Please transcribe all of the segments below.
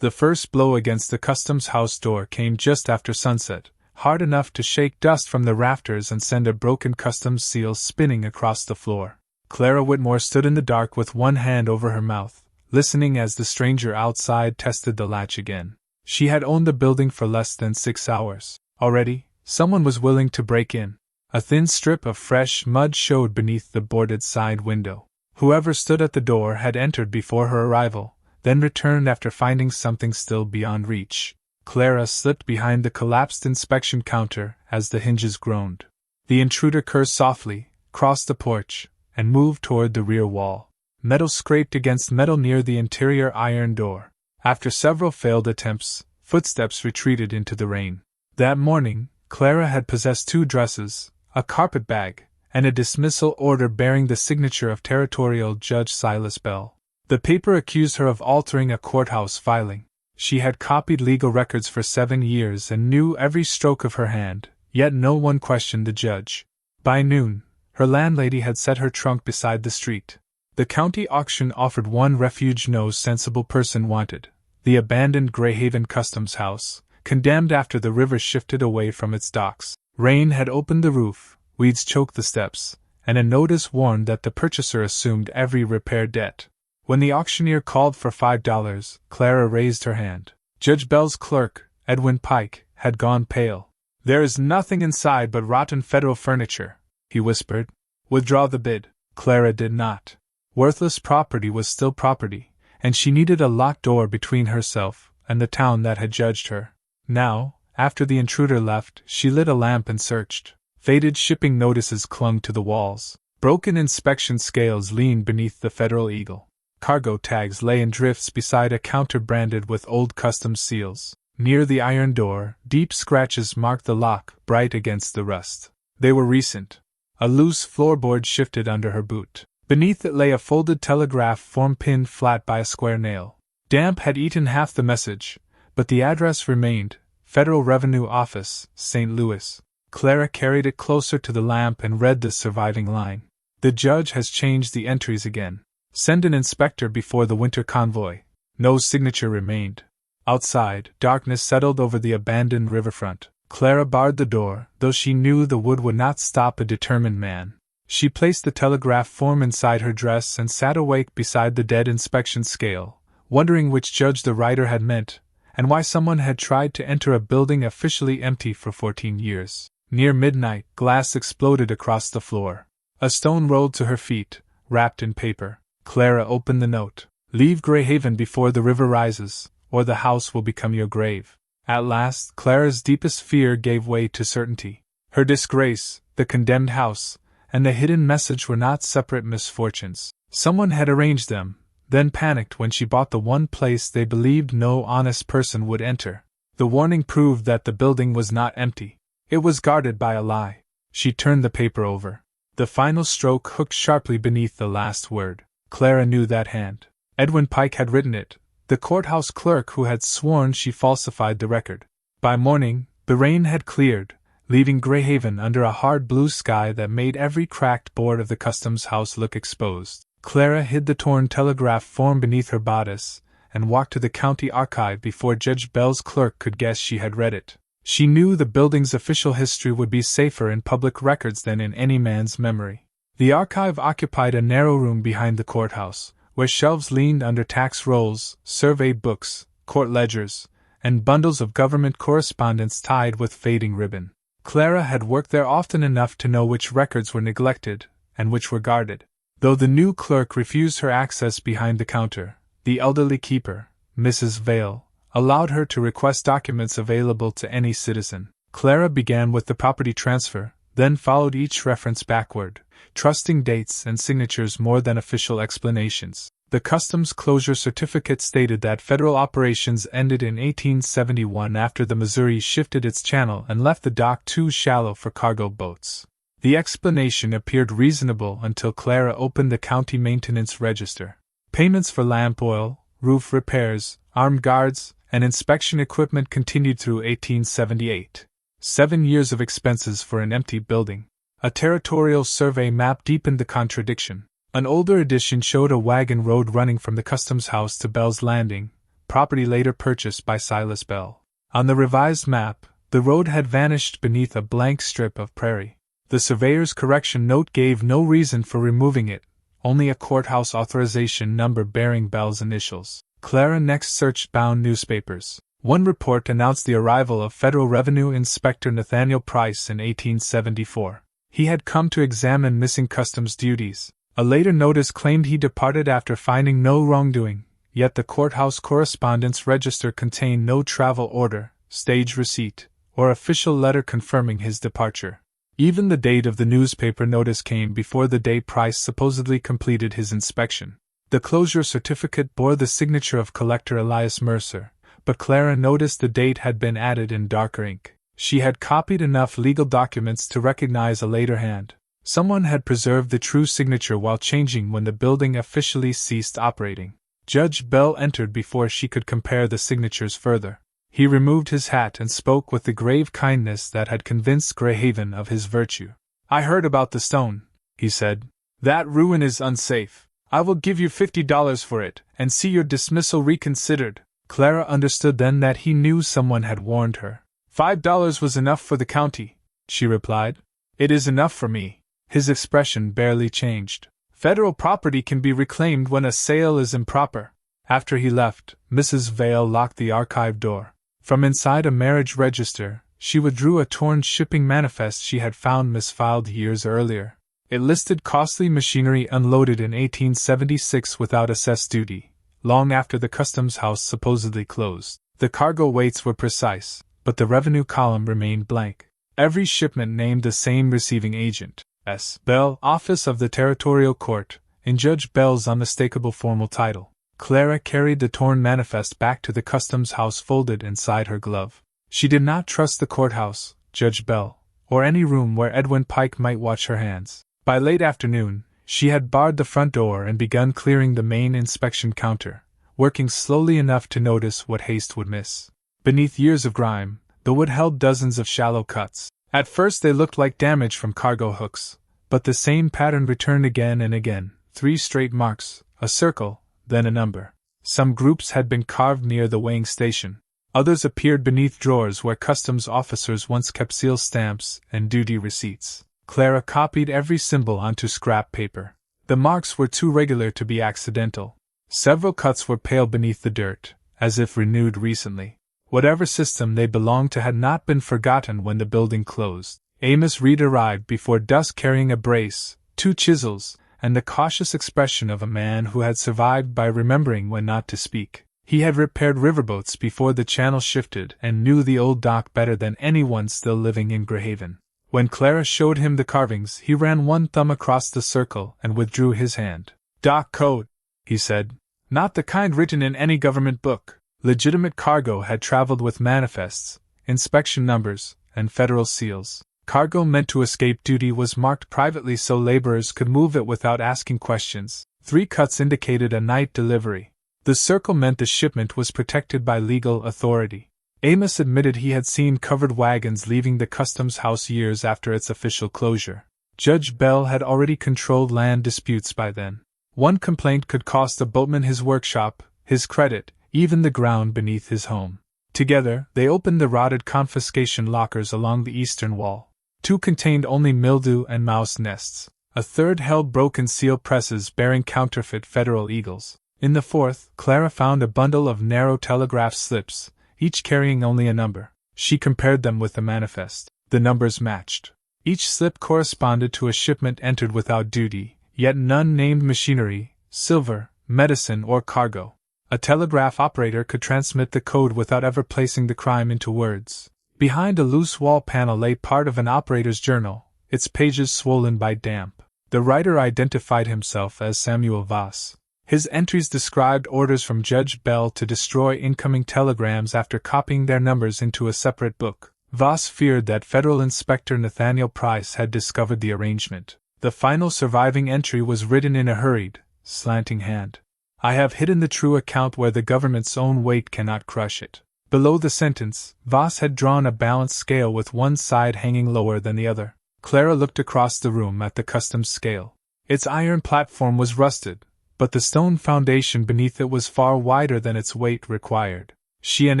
The first blow against the customs house door came just after sunset, hard enough to shake dust from the rafters and send a broken customs seal spinning across the floor. Clara Whitmore stood in the dark with one hand over her mouth, listening as the stranger outside tested the latch again. She had owned the building for less than 6 hours. Already, someone was willing to break in. A thin strip of fresh mud showed beneath the boarded side window. Whoever stood at the door had entered before her arrival, then returned after finding something still beyond reach. Clara slipped behind the collapsed inspection counter as the hinges groaned. The intruder cursed softly, crossed the porch, and moved toward the rear wall. Metal scraped against metal near the interior iron door. After several failed attempts, footsteps retreated into the rain. That morning, Clara had possessed 2 dresses, a carpetbag, and a dismissal order bearing the signature of Territorial Judge Silas Bell. The paper accused her of altering a courthouse filing. She had copied legal records for 7 years and knew every stroke of her hand, yet no one questioned the judge. By noon, her landlady had set her trunk beside the street. The county auction offered one refuge no sensible person wanted: the abandoned Greyhaven customs house, condemned after the river shifted away from its docks. Rain had opened the roof, weeds choked the steps, and a notice warned that the purchaser assumed every repair debt. When the auctioneer called for $5, Clara raised her hand. Judge Bell's clerk, Edwin Pike, had gone pale. "There is nothing inside but rotten federal furniture," he whispered. "Withdraw the bid." Clara did not. Worthless property was still property, and she needed a locked door between herself and the town that had judged her. Now, after the intruder left, she lit a lamp and searched. Faded shipping notices clung to the walls. Broken inspection scales leaned beneath the Federal Eagle. Cargo tags lay in drifts beside a counter branded with old customs seals. Near the iron door, deep scratches marked the lock, bright against the rust. They were recent. A loose floorboard shifted under her boot. Beneath it lay a folded telegraph form pinned flat by a square nail. Damp had eaten half the message, but the address remained: Federal Revenue Office, St. Louis. Clara carried it closer to the lamp and read the surviving line. "The judge has changed the entries again. Send an inspector before the winter convoy." No signature remained. Outside, darkness settled over the abandoned riverfront. Clara barred the door, though she knew the wood would not stop a determined man. She placed the telegraph form inside her dress and sat awake beside the dead inspection scale, wondering which judge the writer had meant, and why someone had tried to enter a building officially empty for 14 years. Near midnight, glass exploded across the floor. A stone rolled to her feet, wrapped in paper. Clara opened the note. "Leave Greyhaven before the river rises, or the house will become your grave." At last, Clara's deepest fear gave way to certainty. Her disgrace, the condemned house, and the hidden message were not separate misfortunes. Someone had arranged them, then panicked when she bought the one place they believed no honest person would enter. The warning proved that the building was not empty. It was guarded by a lie. She turned the paper over. The final stroke hooked sharply beneath the last word. Clara knew that hand. Edwin Pike had written it, the courthouse clerk who had sworn she falsified the record. By morning, the rain had cleared, leaving Greyhaven under a hard blue sky that made every cracked board of the customs house look exposed. Clara hid the torn telegraph form beneath her bodice, and walked to the county archive before Judge Bell's clerk could guess she had read it. She knew the building's official history would be safer in public records than in any man's memory. The archive occupied a narrow room behind the courthouse, where shelves leaned under tax rolls, survey books, court ledgers, and bundles of government correspondence tied with fading ribbon. Clara had worked there often enough to know which records were neglected, and which were guarded. Though the new clerk refused her access behind the counter, the elderly keeper, Mrs. Vale, allowed her to request documents available to any citizen. Clara began with the property transfer, then followed each reference backward, trusting dates and signatures more than official explanations. The customs closure certificate stated that federal operations ended in 1871 after the Missouri shifted its channel and left the dock too shallow for cargo boats. The explanation appeared reasonable until Clara opened the county maintenance register. Payments for lamp oil, roof repairs, armed guards, and inspection equipment continued through 1878. 7 years of expenses for an empty building. A territorial survey map deepened the contradiction. An older edition showed a wagon road running from the customs house to Bell's Landing, property later purchased by Silas Bell. On the revised map, the road had vanished beneath a blank strip of prairie. The surveyor's correction note gave no reason for removing it, only a courthouse authorization number bearing Bell's initials. Clara next searched bound newspapers. One report announced the arrival of Federal Revenue Inspector Nathaniel Price in 1874. He had come to examine missing customs duties. A later notice claimed he departed after finding no wrongdoing, yet the courthouse correspondence register contained no travel order, stage receipt, or official letter confirming his departure. Even the date of the newspaper notice came before the day Price supposedly completed his inspection. The closure certificate bore the signature of Collector Elias Mercer, but Clara noticed the date had been added in darker ink. She had copied enough legal documents to recognize a later hand. Someone had preserved the true signature while changing when the building officially ceased operating. Judge Bell entered before she could compare the signatures further. He removed his hat and spoke with the grave kindness that had convinced Greyhaven of his virtue. "I heard about the stone," he said. "That ruin is unsafe. I will give you $50 for it, and see your dismissal reconsidered." Clara understood then that he knew someone had warned her. $5 was enough for the county, she replied. "It is enough for me." His expression barely changed. "Federal property can be reclaimed when a sale is improper." After he left, Mrs. Vale locked the archive door. From inside a marriage register, she withdrew a torn shipping manifest she had found misfiled years earlier. It listed costly machinery unloaded in 1876 without assess duty, long after the customs house supposedly closed. The cargo weights were precise, but the revenue column remained blank. Every shipment named the same receiving agent, S. Bell, Office of the Territorial Court, in Judge Bell's unmistakable formal title. Clara carried the torn manifest back to the customs house folded inside her glove. She did not trust the courthouse, Judge Bell, or any room where Edwin Pike might watch her hands. By late afternoon, she had barred the front door and begun clearing the main inspection counter, working slowly enough to notice what haste would miss. Beneath years of grime, the wood held dozens of shallow cuts. At first they looked like damage from cargo hooks, but the same pattern returned again and again: 3 straight marks, a circle, then a number. Some groups had been carved near the weighing station. Others appeared beneath drawers where customs officers once kept seal stamps and duty receipts. Clara copied every symbol onto scrap paper. The marks were too regular to be accidental. Several cuts were pale beneath the dirt, as if renewed recently. Whatever system they belonged to had not been forgotten when the building closed. Amos Reed arrived before dusk carrying a brace, 2 chisels, and the cautious expression of a man who had survived by remembering when not to speak. He had repaired riverboats before the channel shifted and knew the old dock better than anyone still living in Greyhaven. When Clara showed him the carvings, he ran one thumb across the circle and withdrew his hand. "Dock code," he said. "Not the kind written in any government book." Legitimate cargo had traveled with manifests, inspection numbers, and federal seals. Cargo meant to escape duty was marked privately so laborers could move it without asking questions. 3 cuts indicated a night delivery. The circle meant the shipment was protected by legal authority. Amos admitted he had seen covered wagons leaving the customs house years after its official closure. Judge Bell had already controlled land disputes by then. One complaint could cost a boatman his workshop, his credit, even the ground beneath his home. Together, they opened the rotted confiscation lockers along the eastern wall. 2 contained only mildew and mouse nests. A third held broken seal presses bearing counterfeit federal eagles. In the 4th, Clara found a bundle of narrow telegraph slips, each carrying only a number. She compared them with the manifest. The numbers matched. Each slip corresponded to a shipment entered without duty, yet none named machinery, silver, medicine, or cargo. A telegraph operator could transmit the code without ever placing the crime into words. Behind a loose wall panel lay part of an operator's journal, its pages swollen by damp. The writer identified himself as Samuel Voss. His entries described orders from Judge Bell to destroy incoming telegrams after copying their numbers into a separate book. Voss feared that Federal Inspector Nathaniel Price had discovered the arrangement. The final surviving entry was written in a hurried, slanting hand. "I have hidden the true account where the government's own weight cannot crush it." Below the sentence, Voss had drawn a balanced scale with one side hanging lower than the other. Clara looked across the room at the customs scale. Its iron platform was rusted, but the stone foundation beneath it was far wider than its weight required. She and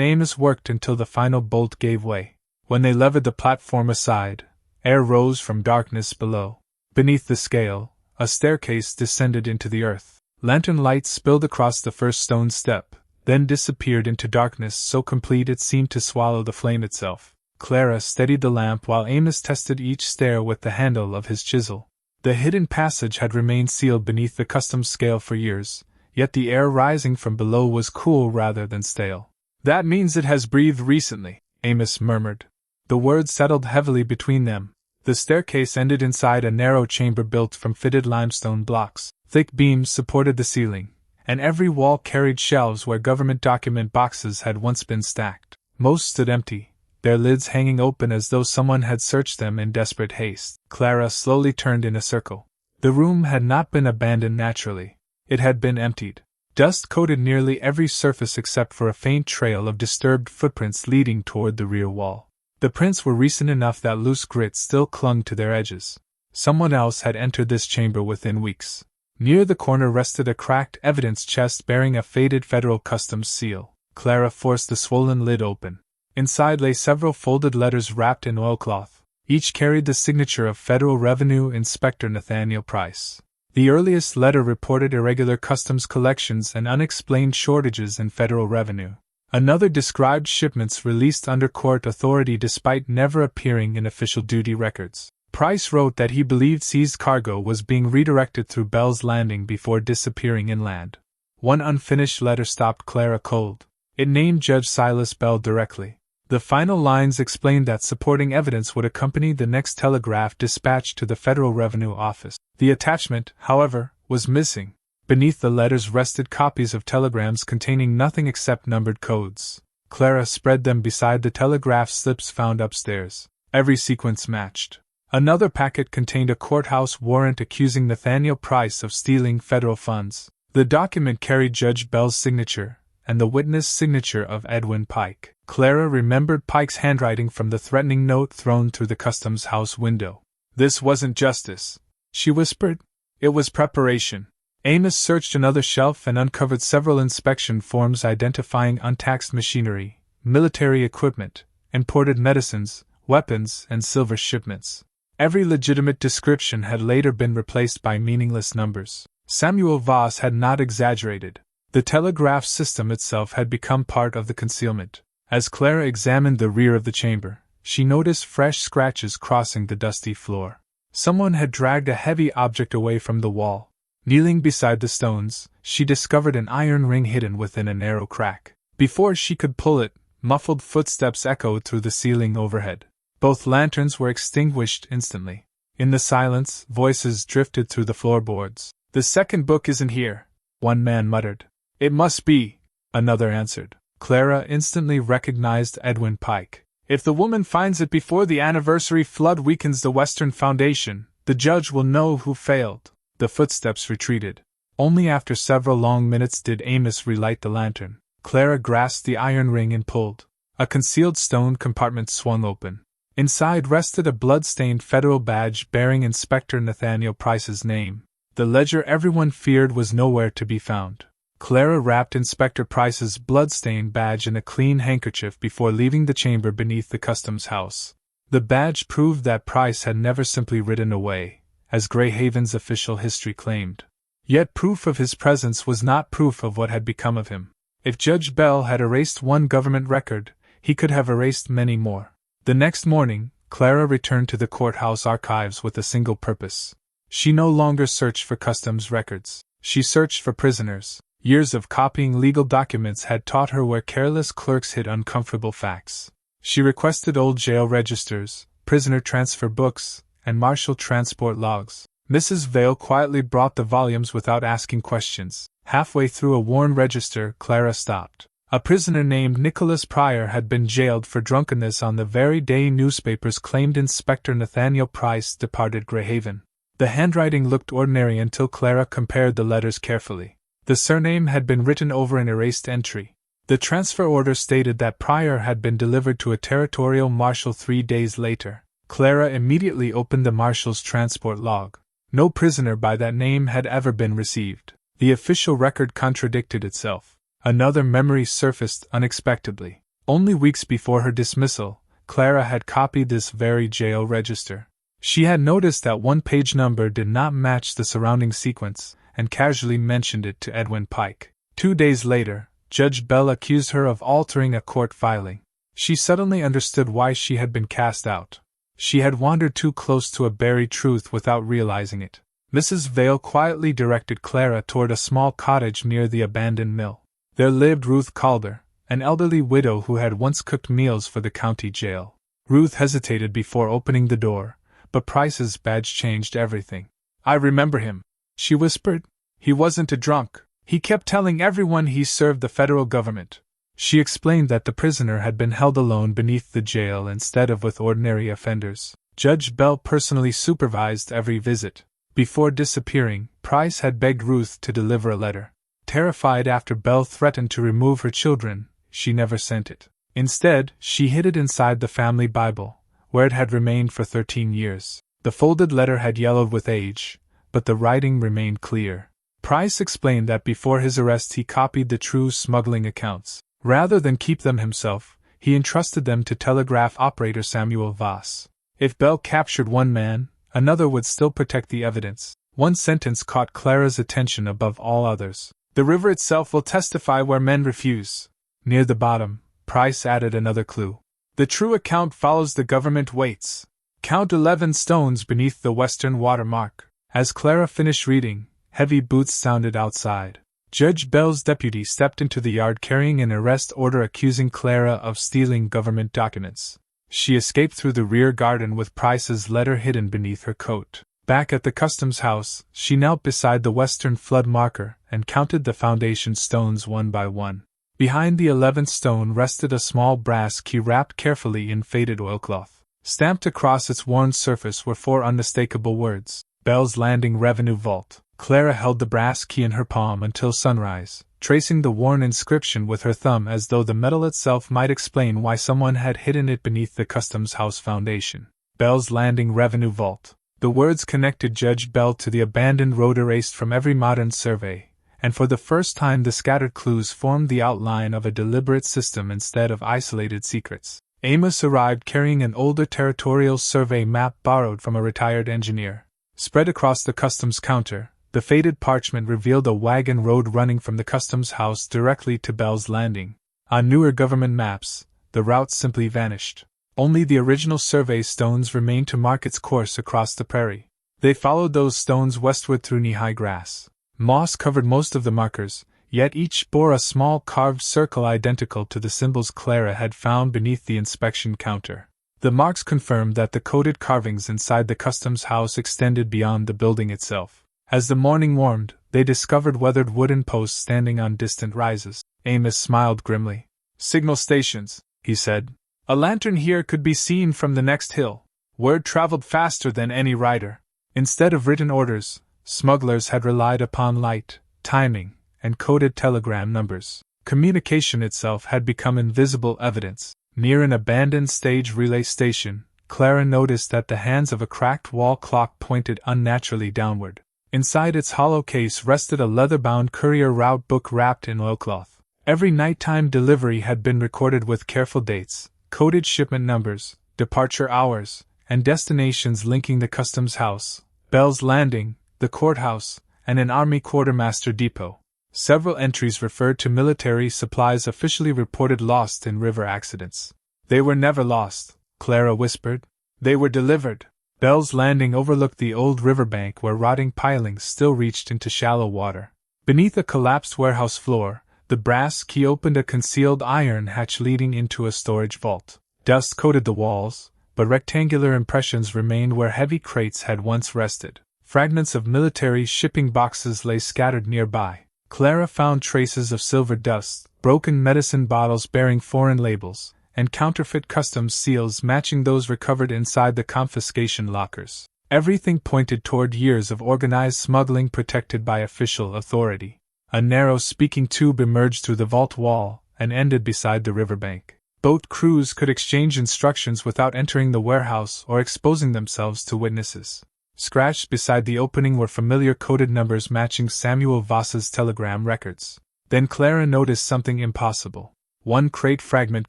Amos worked until the final bolt gave way. When they levered the platform aside, air rose from darkness below. Beneath the scale, a staircase descended into the earth. Lantern light spilled across the first stone step, then disappeared into darkness so complete it seemed to swallow the flame itself. Clara steadied the lamp while Amos tested each stair with the handle of his chisel. The hidden passage had remained sealed beneath the customs scale for years, yet the air rising from below was cool rather than stale. "That means it has breathed recently," Amos murmured. The words settled heavily between them. The staircase ended inside a narrow chamber built from fitted limestone blocks. Thick beams supported the ceiling, and every wall carried shelves where government document boxes had once been stacked. Most stood empty, their lids hanging open as though someone had searched them in desperate haste. Clara slowly turned in a circle. The room had not been abandoned naturally. It had been emptied. Dust coated nearly every surface except for a faint trail of disturbed footprints leading toward the rear wall. The prints were recent enough that loose grit still clung to their edges. Someone else had entered this chamber within weeks. Near the corner rested a cracked evidence chest bearing a faded federal customs seal. Clara forced the swollen lid open. Inside lay several folded letters wrapped in oilcloth. Each carried the signature of Federal Revenue Inspector Nathaniel Price. The earliest letter reported irregular customs collections and unexplained shortages in federal revenue. Another described shipments released under court authority despite never appearing in official duty records. Price wrote that he believed seized cargo was being redirected through Bell's Landing before disappearing inland. One unfinished letter stopped Clara cold. It named Judge Silas Bell directly. The final lines explained that supporting evidence would accompany the next telegraph dispatch to the Federal Revenue Office. The attachment, however, was missing. Beneath the letters rested copies of telegrams containing nothing except numbered codes. Clara spread them beside the telegraph slips found upstairs. Every sequence matched. Another packet contained a courthouse warrant accusing Nathaniel Price of stealing federal funds. The document carried Judge Bell's signature and the witness signature of Edwin Pike. Clara remembered Pike's handwriting from the threatening note thrown through the customs house window. "This wasn't justice," she whispered. "It was preparation." Amos searched another shelf and uncovered several inspection forms identifying untaxed machinery, military equipment, imported medicines, weapons, and silver shipments. Every legitimate description had later been replaced by meaningless numbers. Samuel Voss had not exaggerated. The telegraph system itself had become part of the concealment. As Clara examined the rear of the chamber, she noticed fresh scratches crossing the dusty floor. Someone had dragged a heavy object away from the wall. Kneeling beside the stones, she discovered an iron ring hidden within a narrow crack. Before she could pull it, muffled footsteps echoed through the ceiling overhead. Both lanterns were extinguished instantly. In the silence, voices drifted through the floorboards. "The second book isn't here," one man muttered. "It must be," another answered. Clara instantly recognized Edwin Pike. "If the woman finds it before the anniversary flood weakens the Western Foundation, the judge will know who failed." The footsteps retreated. Only after several long minutes did Amos relight the lantern. Clara grasped the iron ring and pulled. A concealed stone compartment swung open. Inside rested a blood-stained federal badge bearing Inspector Nathaniel Price's name. The ledger everyone feared was nowhere to be found. Clara wrapped Inspector Price's blood-stained badge in a clean handkerchief before leaving the chamber beneath the customs house. The badge proved that Price had never simply ridden away, as Greyhaven's official history claimed. Yet proof of his presence was not proof of what had become of him. If Judge Bell had erased one government record, he could have erased many more. The next morning, Clara returned to the courthouse archives with a single purpose. She no longer searched for customs records. She searched for prisoners. Years of copying legal documents had taught her where careless clerks hid uncomfortable facts. She requested old jail registers, prisoner transfer books, and marshal transport logs. Mrs. Vale quietly brought the volumes without asking questions. Halfway through a worn register, Clara stopped. A prisoner named Nicholas Pryor had been jailed for drunkenness on the very day newspapers claimed Inspector Nathaniel Price departed Greyhaven. The handwriting looked ordinary until Clara compared the letters carefully. The surname had been written over an erased entry. The transfer order stated that Pryor had been delivered to a territorial marshal 3 days later. Clara immediately opened the marshal's transport log. No prisoner by that name had ever been received. The official record contradicted itself. Another memory surfaced unexpectedly. Only weeks before her dismissal, Clara had copied this very jail register. She had noticed that one page number did not match the surrounding sequence, and casually mentioned it to Edwin Pike. 2 days later, Judge Bell accused her of altering a court filing. She suddenly understood why she had been cast out. She had wandered too close to a buried truth without realizing it. Mrs. Vale quietly directed Clara toward a small cottage near the abandoned mill. There lived Ruth Calder, an elderly widow who had once cooked meals for the county jail. Ruth hesitated before opening the door, but Price's badge changed everything. "I remember him," she whispered. "He wasn't a drunk. He kept telling everyone he served the federal government." She explained that the prisoner had been held alone beneath the jail instead of with ordinary offenders. Judge Bell personally supervised every visit. Before disappearing, Price had begged Ruth to deliver a letter. Terrified after Bell threatened to remove her children, she never sent it. Instead, she hid it inside the family Bible, where it had remained for 13 years. The folded letter had yellowed with age, but the writing remained clear. Price explained that before his arrest he copied the true smuggling accounts. Rather than keep them himself, he entrusted them to telegraph operator Samuel Voss. If Bell captured one man, another would still protect the evidence. One sentence caught Clara's attention above all others. "The river itself will testify where men refuse." Near the bottom, Price added another clue. "The true account follows the government weights. Count 11 stones beneath the western watermark." As Clara finished reading, heavy boots sounded outside. Judge Bell's deputy stepped into the yard carrying an arrest order accusing Clara of stealing government documents. She escaped through the rear garden with Price's letter hidden beneath her coat. Back at the customs house, she knelt beside the western flood marker and counted the foundation stones one by one. Behind the 11th stone rested a small brass key wrapped carefully in faded oilcloth. Stamped across its worn surface were 4 unmistakable words: Bell's Landing Revenue Vault. Clara held the brass key in her palm until sunrise, tracing the worn inscription with her thumb as though the metal itself might explain why someone had hidden it beneath the customs house foundation. Bell's Landing Revenue Vault. The words connected Judge Bell to the abandoned road erased from every modern survey, and for the first time the scattered clues formed the outline of a deliberate system instead of isolated secrets. Amos arrived carrying an older territorial survey map borrowed from a retired engineer. Spread across the customs counter, the faded parchment revealed a wagon road running from the customs house directly to Bell's Landing. On newer government maps, the route simply vanished. Only the original survey stones remained to mark its course across the prairie. They followed those stones westward through knee-high grass. Moss covered most of the markers, yet each bore a small carved circle identical to the symbols Clara had found beneath the inspection counter. The marks confirmed that the coded carvings inside the customs house extended beyond the building itself. As the morning warmed, they discovered weathered wooden posts standing on distant rises. Amos smiled grimly. "Signal stations," he said. "A lantern here could be seen from the next hill." Word traveled faster than any rider. Instead of written orders, smugglers had relied upon light, timing, and coded telegram numbers. Communication itself had become invisible evidence. Near an abandoned stage relay station, Clara noticed that the hands of a cracked wall clock pointed unnaturally downward. Inside its hollow case rested a leather-bound courier route book wrapped in oilcloth. Every nighttime delivery had been recorded with careful dates, coded shipment numbers, departure hours, and destinations linking the customs house, Bell's Landing, the courthouse, and an army quartermaster depot. Several entries referred to military supplies officially reported lost in river accidents. "They were never lost," Clara whispered. "They were delivered." Bell's Landing overlooked the old riverbank where rotting pilings still reached into shallow water. Beneath a collapsed warehouse floor, the brass key opened a concealed iron hatch leading into a storage vault. Dust coated the walls, but rectangular impressions remained where heavy crates had once rested. Fragments of military shipping boxes lay scattered nearby. Clara found traces of silver dust, broken medicine bottles bearing foreign labels, and counterfeit customs seals matching those recovered inside the confiscation lockers. Everything pointed toward years of organized smuggling protected by official authority. A narrow speaking tube emerged through the vault wall and ended beside the riverbank. Boat crews could exchange instructions without entering the warehouse or exposing themselves to witnesses. Scratched beside the opening were familiar coded numbers matching Samuel Voss's telegram records. Then Clara noticed something impossible. One crate fragment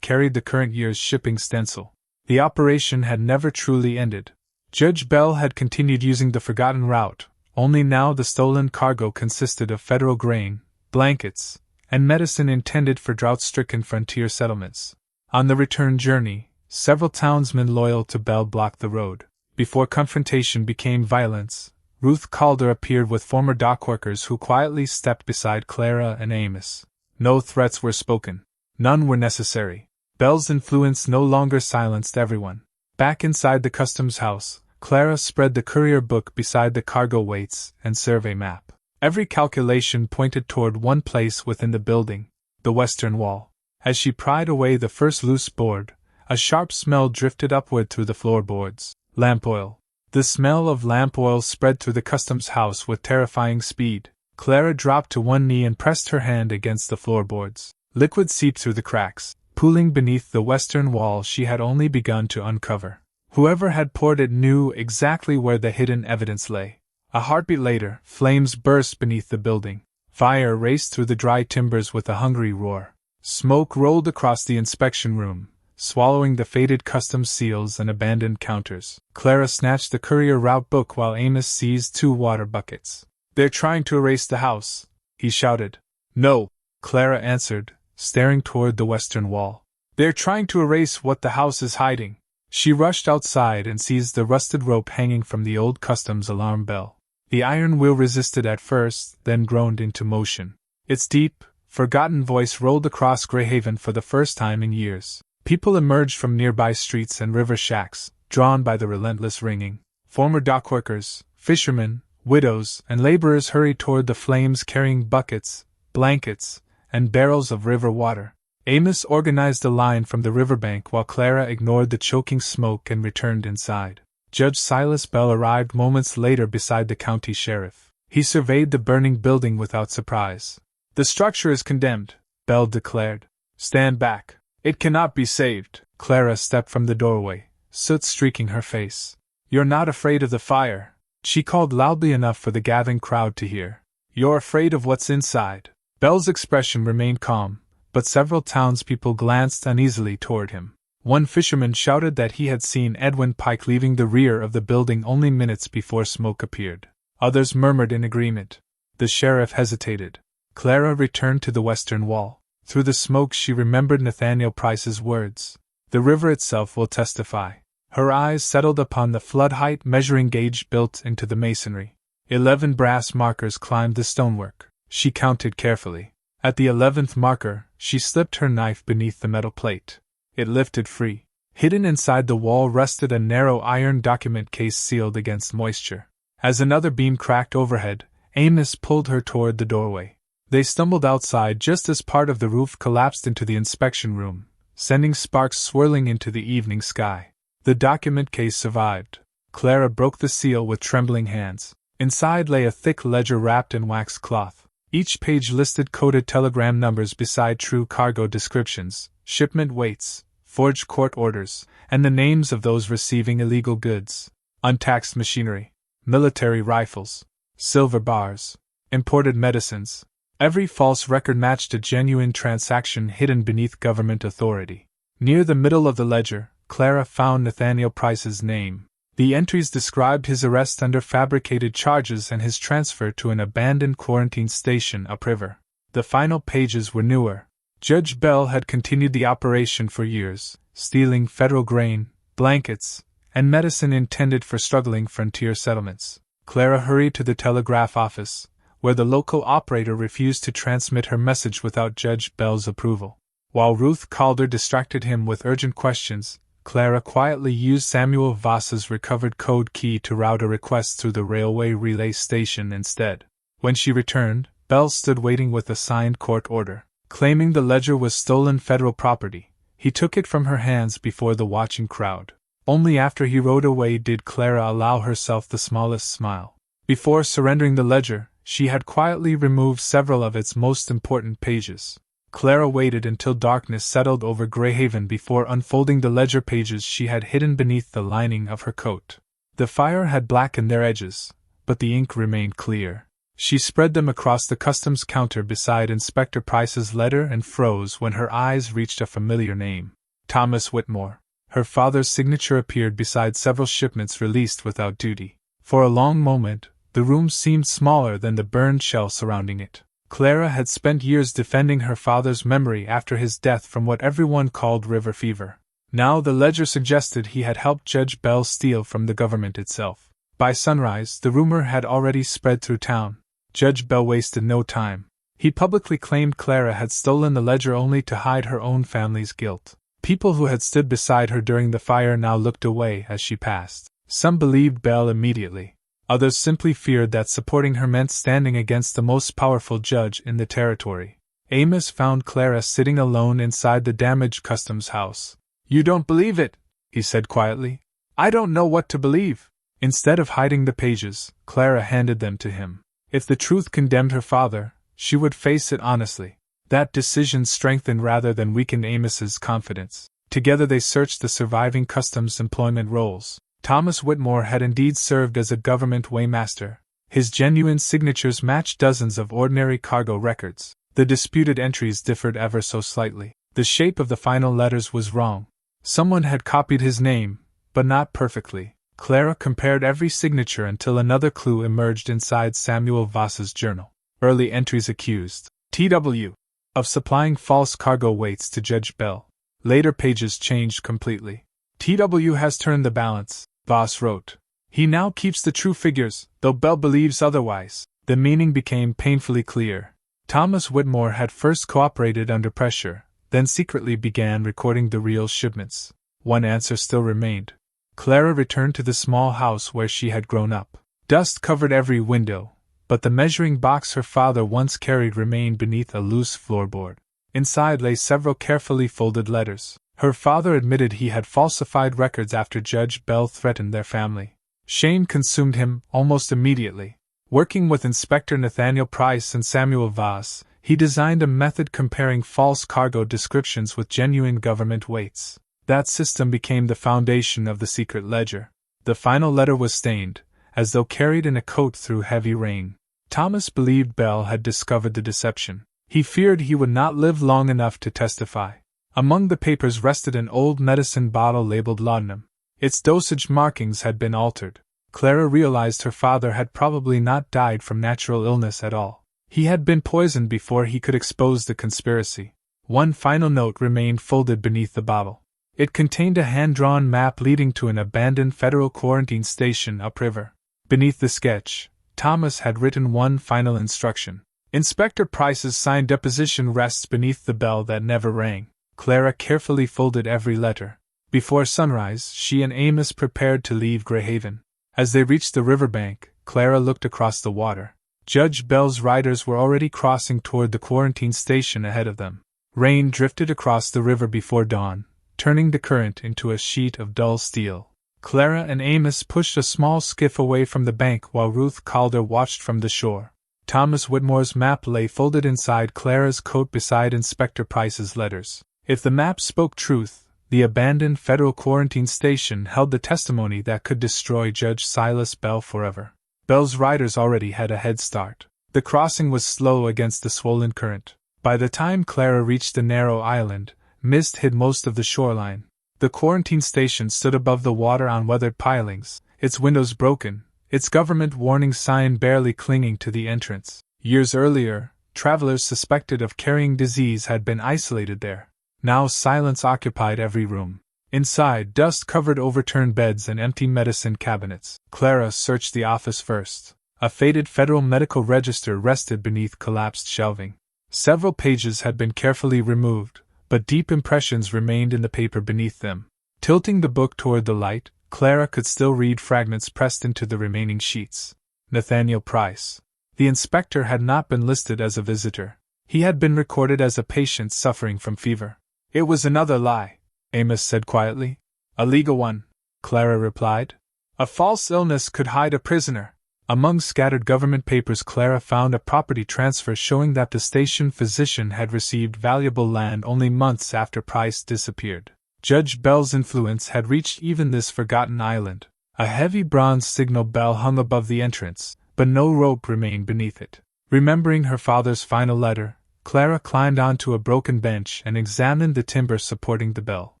carried the current year's shipping stencil. The operation had never truly ended. Judge Bell had continued using the forgotten route, only now the stolen cargo consisted of federal grain, blankets, and medicine intended for drought-stricken frontier settlements. On the return journey, several townsmen loyal to Bell blocked the road. Before confrontation became violence, Ruth Calder appeared with former dock workers who quietly stepped beside Clara and Amos. No threats were spoken. None were necessary. Bell's influence no longer silenced everyone. Back inside the customs house, Clara spread the courier book beside the cargo weights and survey map. Every calculation pointed toward one place within the building, the western wall. As she pried away the first loose board, a sharp smell drifted upward through the floorboards. Lamp oil. The smell of lamp oil spread through the customs house with terrifying speed. Clara dropped to one knee and pressed her hand against the floorboards. Liquid seeped through the cracks, pooling beneath the western wall she had only begun to uncover. Whoever had poured it knew exactly where the hidden evidence lay. A heartbeat later, flames burst beneath the building. Fire raced through the dry timbers with a hungry roar. Smoke rolled across the inspection room, swallowing the faded customs seals and abandoned counters. Clara snatched the courier route book while Amos seized 2 water buckets. "They're trying to erase the house," he shouted. "No," Clara answered, staring toward the western wall. "They're trying to erase what the house is hiding." She rushed outside and seized the rusted rope hanging from the old customs alarm bell. The iron wheel resisted at first, then groaned into motion. Its deep, forgotten voice rolled across Greyhaven for the first time in years. People emerged from nearby streets and river shacks, drawn by the relentless ringing. Former dockworkers, fishermen, widows, and laborers hurried toward the flames carrying buckets, blankets, and barrels of river water. Amos organized a line from the riverbank while Clara ignored the choking smoke and returned inside. Judge Silas Bell arrived moments later beside the county sheriff. He surveyed the burning building without surprise. "The structure is condemned," Bell declared. "Stand back. It cannot be saved." Clara stepped from the doorway, soot streaking her face. "You're not afraid of the fire," she called loudly enough for the gathering crowd to hear. "You're afraid of what's inside." Bell's expression remained calm, but several townspeople glanced uneasily toward him. One fisherman shouted that he had seen Edwin Pike leaving the rear of the building only minutes before smoke appeared. Others murmured in agreement. The sheriff hesitated. Clara returned to the western wall. Through the smoke she remembered Nathaniel Price's words. "The river itself will testify." Her eyes settled upon the flood height measuring gauge built into the masonry. 11 brass markers climbed the stonework. She counted carefully. At the 11th marker, she slipped her knife beneath the metal plate. It lifted free. Hidden inside the wall rested a narrow iron document case sealed against moisture. As another beam cracked overhead, Amos pulled her toward the doorway. They stumbled outside just as part of the roof collapsed into the inspection room, sending sparks swirling into the evening sky. The document case survived. Clara broke the seal with trembling hands. Inside lay a thick ledger wrapped in wax cloth. Each page listed coded telegram numbers beside true cargo descriptions, shipment weights, forged court orders, and the names of those receiving illegal goods. Untaxed machinery, military rifles, silver bars, imported medicines. Every false record matched a genuine transaction hidden beneath government authority. Near the middle of the ledger, Clara found Nathaniel Price's name. The entries described his arrest under fabricated charges and his transfer to an abandoned quarantine station upriver. The final pages were newer. Judge Bell had continued the operation for years, stealing federal grain, blankets, and medicine intended for struggling frontier settlements. Clara hurried to the telegraph office, where the local operator refused to transmit her message without Judge Bell's approval. While Ruth Calder distracted him with urgent questions, Clara quietly used Samuel Voss's recovered code key to route a request through the railway relay station instead. When she returned, Bell stood waiting with a signed court order. Claiming the ledger was stolen federal property, he took it from her hands before the watching crowd. Only after he rode away did Clara allow herself the smallest smile. Before surrendering the ledger, she had quietly removed several of its most important pages. Clara waited until darkness settled over Greyhaven before unfolding the ledger pages she had hidden beneath the lining of her coat. The fire had blackened their edges, but the ink remained clear. She spread them across the customs counter beside Inspector Price's letter and froze when her eyes reached a familiar name. Thomas Whitmore. Her father's signature appeared beside several shipments released without duty. For a long moment, the room seemed smaller than the burned shell surrounding it. Clara had spent years defending her father's memory after his death from what everyone called river fever. Now the ledger suggested he had helped Judge Bell steal from the government itself. By sunrise, the rumor had already spread through town. Judge Bell wasted no time. He publicly claimed Clara had stolen the ledger only to hide her own family's guilt. People who had stood beside her during the fire now looked away as she passed. Some believed Bell immediately. Others simply feared that supporting her meant standing against the most powerful judge in the territory. Amos found Clara sitting alone inside the damaged customs house. "You don't believe it," he said quietly. "I don't know what to believe." Instead of hiding the pages, Clara handed them to him. If the truth condemned her father, she would face it honestly. That decision strengthened rather than weakened Amos's confidence. Together they searched the surviving customs employment rolls. Thomas Whitmore had indeed served as a government weighmaster. His genuine signatures matched dozens of ordinary cargo records. The disputed entries differed ever so slightly. The shape of the final letters was wrong. Someone had copied his name, but not perfectly. Clara compared every signature until another clue emerged inside Samuel Voss's journal. Early entries accused T.W. of supplying false cargo weights to Judge Bell. Later pages changed completely. T.W. has turned the balance, Voss wrote. He now keeps the true figures, though Bell believes otherwise. The meaning became painfully clear. Thomas Whitmore had first cooperated under pressure, then secretly began recording the real shipments. One answer still remained. Clara returned to the small house where she had grown up. Dust covered every window, but the measuring box her father once carried remained beneath a loose floorboard. Inside lay several carefully folded letters. Her father admitted he had falsified records after Judge Bell threatened their family. Shame consumed him almost immediately. Working with Inspector Nathaniel Price and Samuel Voss, he designed a method comparing false cargo descriptions with genuine government weights. That system became the foundation of the secret ledger. The final letter was stained, as though carried in a coat through heavy rain. Thomas believed Bell had discovered the deception. He feared he would not live long enough to testify. Among the papers rested an old medicine bottle labeled laudanum. Its dosage markings had been altered. Clara realized her father had probably not died from natural illness at all. He had been poisoned before he could expose the conspiracy. One final note remained folded beneath the bottle. It contained a hand-drawn map leading to an abandoned federal quarantine station upriver. Beneath the sketch, Thomas had written one final instruction. Inspector Price's signed deposition rests beneath the bell that never rang. Clara carefully folded every letter. Before sunrise, she and Amos prepared to leave Greyhaven. As they reached the riverbank, Clara looked across the water. Judge Bell's riders were already crossing toward the quarantine station ahead of them. Rain drifted across the river before dawn, turning the current into a sheet of dull steel. Clara and Amos pushed a small skiff away from the bank while Ruth Calder watched from the shore. Thomas Whitmore's map lay folded inside Clara's coat beside Inspector Price's letters. If the map spoke truth, the abandoned federal quarantine station held the testimony that could destroy Judge Silas Bell forever. Bell's riders already had a head start. The crossing was slow against the swollen current. By the time Clara reached the narrow island, mist hid most of the shoreline. The quarantine station stood above the water on weathered pilings, its windows broken, its government warning sign barely clinging to the entrance. Years earlier, travelers suspected of carrying disease had been isolated there. Now silence occupied every room. Inside, dust covered overturned beds and empty medicine cabinets. Clara searched the office first. A faded federal medical register rested beneath collapsed shelving. Several pages had been carefully removed, but deep impressions remained in the paper beneath them. Tilting the book toward the light, Clara could still read fragments pressed into the remaining sheets. Nathaniel Price. The inspector had not been listed as a visitor. He had been recorded as a patient suffering from fever. It was another lie, Amos said quietly. A legal one, Clara replied. A false illness could hide a prisoner. Among scattered government papers, Clara found a property transfer showing that the station physician had received valuable land only months after Price disappeared. Judge Bell's influence had reached even this forgotten island. A heavy bronze signal bell hung above the entrance, but no rope remained beneath it. Remembering her father's final letter, Clara climbed onto a broken bench and examined the timber supporting the bell.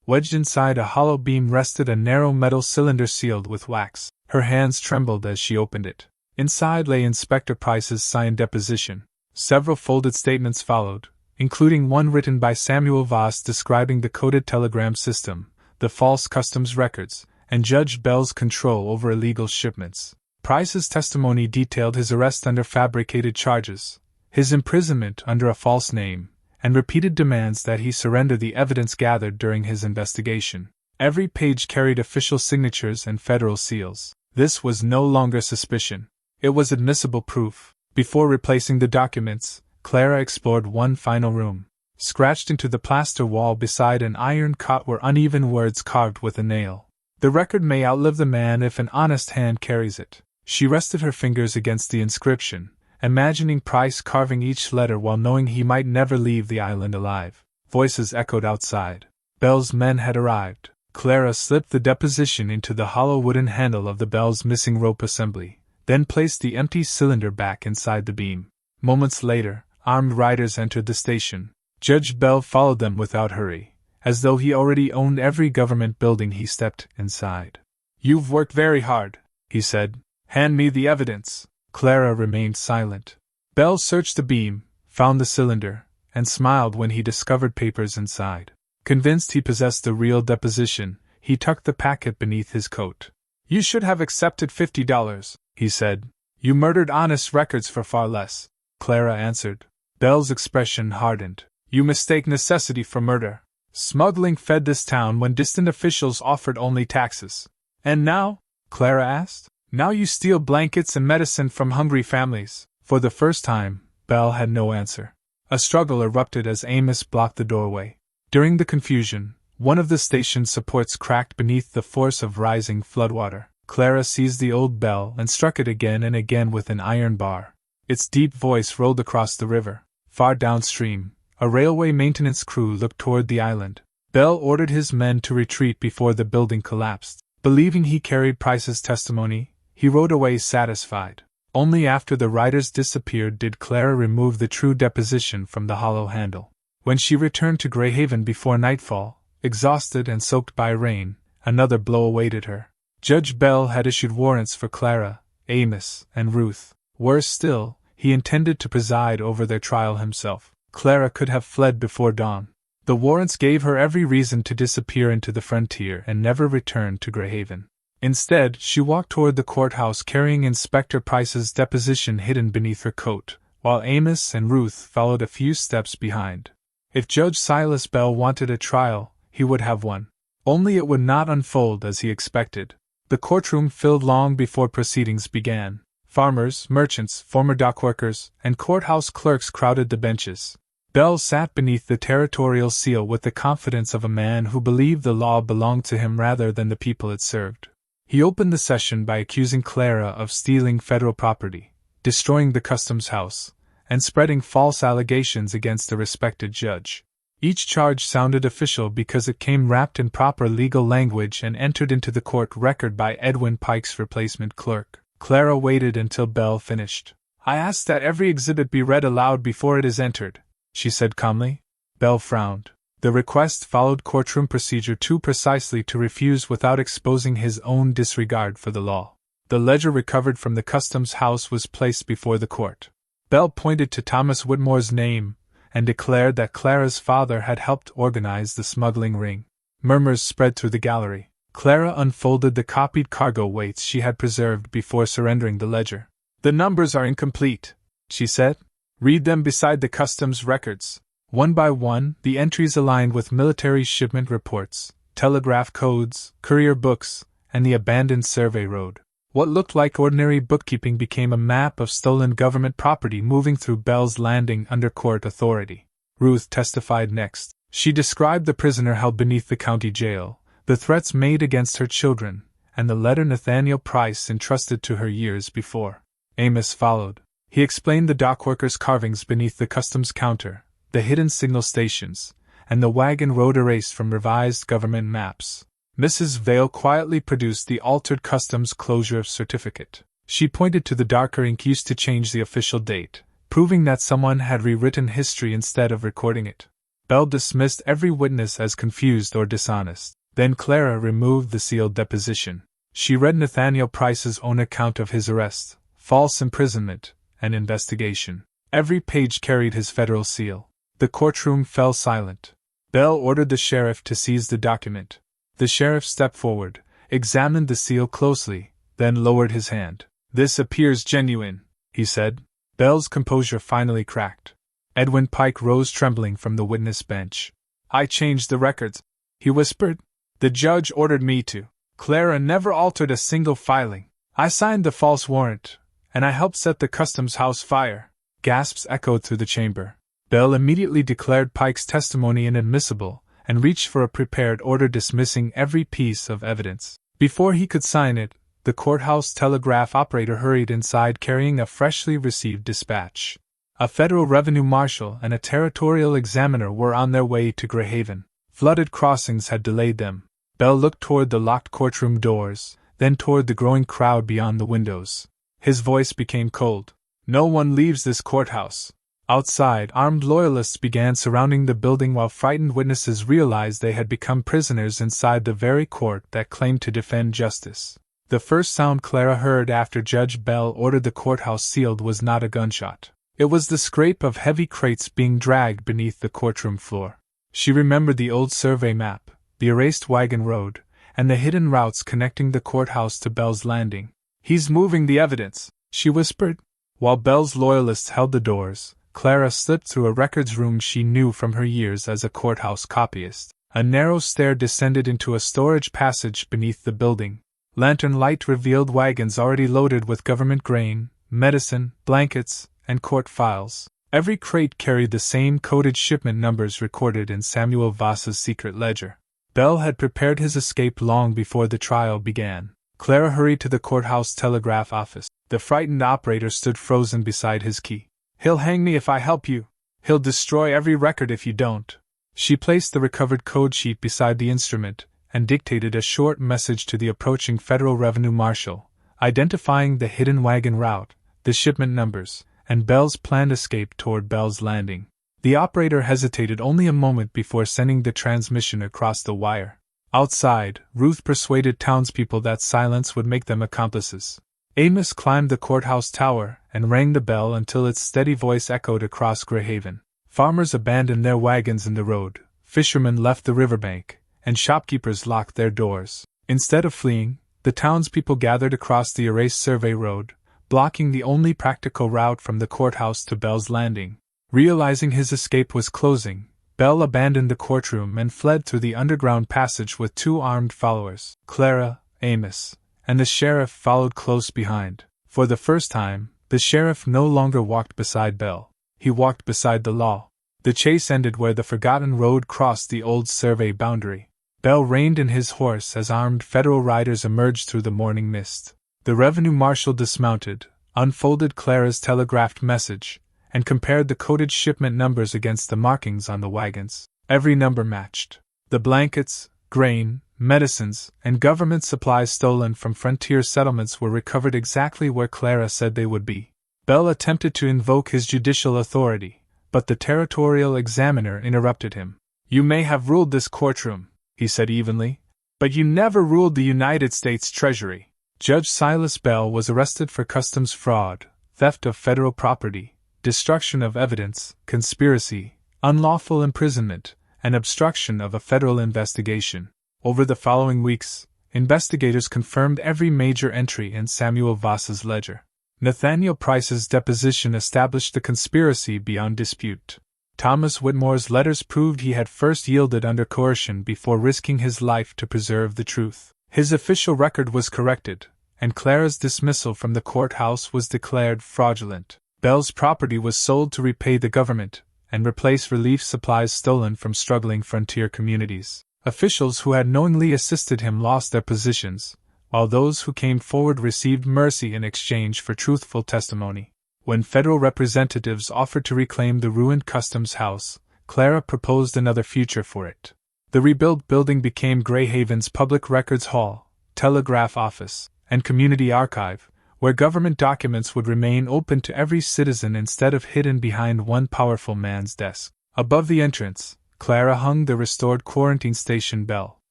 Wedged inside a hollow beam rested a narrow metal cylinder sealed with wax. Her hands trembled as she opened it. Inside lay Inspector Price's signed deposition. Several folded statements followed, including one written by Samuel Voss describing the coded telegram system, the false customs records, and Judge Bell's control over illegal shipments. Price's testimony detailed his arrest under fabricated charges, his imprisonment under a false name, and repeated demands that he surrender the evidence gathered during his investigation. Every page carried official signatures and federal seals. This was no longer suspicion. It was admissible proof. Before replacing the documents, Clara explored one final room. Scratched into the plaster wall beside an iron cot were uneven words carved with a nail. The record may outlive the man if an honest hand carries it. She rested her fingers against the inscription, imagining Price carving each letter while knowing he might never leave the island alive. Voices echoed outside. Bell's men had arrived. Clara slipped the deposition into the hollow wooden handle of the bell's missing rope assembly, then placed the empty cylinder back inside the beam. Moments later, armed riders entered the station. Judge Bell followed them without hurry, as though he already owned every government building he stepped inside. "You've worked very hard," he said. "Hand me the evidence." Clara remained silent. Bell searched the beam, found the cylinder, and smiled when he discovered papers inside. Convinced he possessed the real deposition, he tucked the packet beneath his coat. "You should have accepted $50, he said. "You murdered honest records for far less," Clara answered. Bell's expression hardened. "You mistake necessity for murder. Smuggling fed this town when distant officials offered only taxes." "And now?" Clara asked. "Now you steal blankets and medicine from hungry families." For the first time, Bell had no answer. A struggle erupted as Amos blocked the doorway. During the confusion, one of the station's supports cracked beneath the force of rising floodwater. Clara seized the old bell and struck it again and again with an iron bar. Its deep voice rolled across the river. Far downstream, a railway maintenance crew looked toward the island. Bell ordered his men to retreat before the building collapsed. Believing he carried Price's testimony, he rode away satisfied. Only after the riders disappeared did Clara remove the true deposition from the hollow handle. When she returned to Greyhaven before nightfall, exhausted and soaked by rain, another blow awaited her. Judge Bell had issued warrants for Clara, Amos, and Ruth. Worse still, he intended to preside over their trial himself. Clara could have fled before dawn. The warrants gave her every reason to disappear into the frontier and never return to Greyhaven. Instead, she walked toward the courthouse carrying Inspector Price's deposition hidden beneath her coat, while Amos and Ruth followed a few steps behind. If Judge Silas Bell wanted a trial, he would have one. Only it would not unfold as he expected. The courtroom filled long before proceedings began. Farmers, merchants, former dockworkers, and courthouse clerks crowded the benches. Bell sat beneath the territorial seal with the confidence of a man who believed the law belonged to him rather than the people it served. He opened the session by accusing Clara of stealing federal property, destroying the customs house, and spreading false allegations against a respected judge. Each charge sounded official because it came wrapped in proper legal language and entered into the court record by Edwin Pike's replacement clerk. Clara waited until Bell finished. "I ask that every exhibit be read aloud before it is entered," she said calmly. Bell frowned. The request followed courtroom procedure too precisely to refuse without exposing his own disregard for the law. The ledger recovered from the customs house was placed before the court. Bell pointed to Thomas Whitmore's name and declared that Clara's father had helped organize the smuggling ring. Murmurs spread through the gallery. Clara unfolded the copied cargo weights she had preserved before surrendering the ledger. "The numbers are incomplete," she said. "Read them beside the customs records." One by one, the entries aligned with military shipment reports, telegraph codes, courier books, and the abandoned survey road. What looked like ordinary bookkeeping became a map of stolen government property moving through Bell's Landing under court authority. Ruth testified next. She described the prisoner held beneath the county jail, the threats made against her children, and the letter Nathaniel Price entrusted to her years before. Amos followed. He explained the dockworkers' carvings beneath the customs counter, the hidden signal stations, and the wagon road erased from revised government maps. Mrs. Vale quietly produced the altered customs closure certificate. She pointed to the darker ink used to change the official date, proving that someone had rewritten history instead of recording it. Bell dismissed every witness as confused or dishonest. Then Clara removed the sealed deposition. She read Nathaniel Price's own account of his arrest, false imprisonment, and investigation. Every page carried his federal seal. The courtroom fell silent. Bell ordered the sheriff to seize the document. The sheriff stepped forward, examined the seal closely, then lowered his hand. "This appears genuine," he said. Bell's composure finally cracked. Edwin Pike rose trembling from the witness bench. "I changed the records," he whispered. "The judge ordered me to. Clara never altered a single filing. I signed the false warrant, and I helped set the customs house fire." Gasps echoed through the chamber. Bell immediately declared Pike's testimony inadmissible and reached for a prepared order dismissing every piece of evidence. Before he could sign it, the courthouse telegraph operator hurried inside carrying a freshly received dispatch. A federal revenue marshal and a territorial examiner were on their way to Greyhaven. Flooded crossings had delayed them. Bell looked toward the locked courtroom doors, then toward the growing crowd beyond the windows. His voice became cold. "No one leaves this courthouse." Outside, armed loyalists began surrounding the building while frightened witnesses realized they had become prisoners inside the very court that claimed to defend justice. The first sound Clara heard after Judge Bell ordered the courthouse sealed was not a gunshot. It was the scrape of heavy crates being dragged beneath the courtroom floor. She remembered the old survey map, the erased wagon road, and the hidden routes connecting the courthouse to Bell's Landing. "He's moving the evidence," she whispered. While Bell's loyalists held the doors, Clara slipped through a records room she knew from her years as a courthouse copyist. A narrow stair descended into a storage passage beneath the building. Lantern light revealed wagons already loaded with government grain, medicine, blankets, and court files. Every crate carried the same coded shipment numbers recorded in Samuel Voss's secret ledger. Bell had prepared his escape long before the trial began. Clara hurried to the courthouse telegraph office. The frightened operator stood frozen beside his key. "He'll hang me if I help you. He'll destroy every record if you don't." She placed the recovered code sheet beside the instrument and dictated a short message to the approaching federal revenue marshal, identifying the hidden wagon route, the shipment numbers, and Bell's planned escape toward Bell's Landing. The operator hesitated only a moment before sending the transmission across the wire. Outside, Ruth persuaded townspeople that silence would make them accomplices. Amos climbed the courthouse tower and rang the bell until its steady voice echoed across Greyhaven. Farmers abandoned their wagons in the road, fishermen left the riverbank, and shopkeepers locked their doors. Instead of fleeing, the townspeople gathered across the erased survey road, blocking the only practical route from the courthouse to Bell's Landing. Realizing his escape was closing, Bell abandoned the courtroom and fled through the underground passage with 2 armed followers. Clara, Amos, and the sheriff followed close behind. For the first time, the sheriff no longer walked beside Bell. He walked beside the law. The chase ended where the forgotten road crossed the old survey boundary. Bell reined in his horse as armed federal riders emerged through the morning mist. The revenue marshal dismounted, unfolded Clara's telegraphed message, and compared the coded shipment numbers against the markings on the wagons. Every number matched. The blankets, grain, medicines, and government supplies stolen from frontier settlements were recovered exactly where Clara said they would be. Bell attempted to invoke his judicial authority, but the territorial examiner interrupted him. "You may have ruled this courtroom," he said evenly, "but you never ruled the United States Treasury." Judge Silas Bell was arrested for customs fraud, theft of federal property, destruction of evidence, conspiracy, unlawful imprisonment, and obstruction of a federal investigation. Over the following weeks, investigators confirmed every major entry in Samuel Voss's ledger. Nathaniel Price's deposition established the conspiracy beyond dispute. Thomas Whitmore's letters proved he had first yielded under coercion before risking his life to preserve the truth. His official record was corrected, and Clara's dismissal from the courthouse was declared fraudulent. Bell's property was sold to repay the government and replace relief supplies stolen from struggling frontier communities. Officials who had knowingly assisted him lost their positions, while those who came forward received mercy in exchange for truthful testimony. When federal representatives offered to reclaim the ruined customs house, Clara proposed another future for it. The rebuilt building became Greyhaven's public records hall, telegraph office, and community archive, where government documents would remain open to every citizen instead of hidden behind one powerful man's desk. Above the entrance, Clara hung the restored quarantine station bell.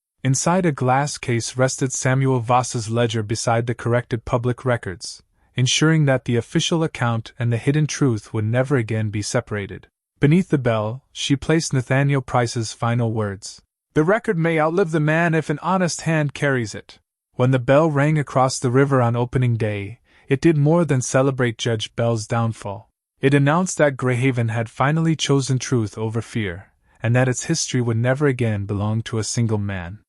Inside a glass case rested Samuel Voss's ledger beside the corrected public records, ensuring that the official account and the hidden truth would never again be separated. Beneath the bell, she placed Nathaniel Price's final words. "The record may outlive the man if an honest hand carries it." When the bell rang across the river on opening day, it did more than celebrate Judge Bell's downfall. It announced that Greyhaven had finally chosen truth over fear, and that its history would never again belong to a single man.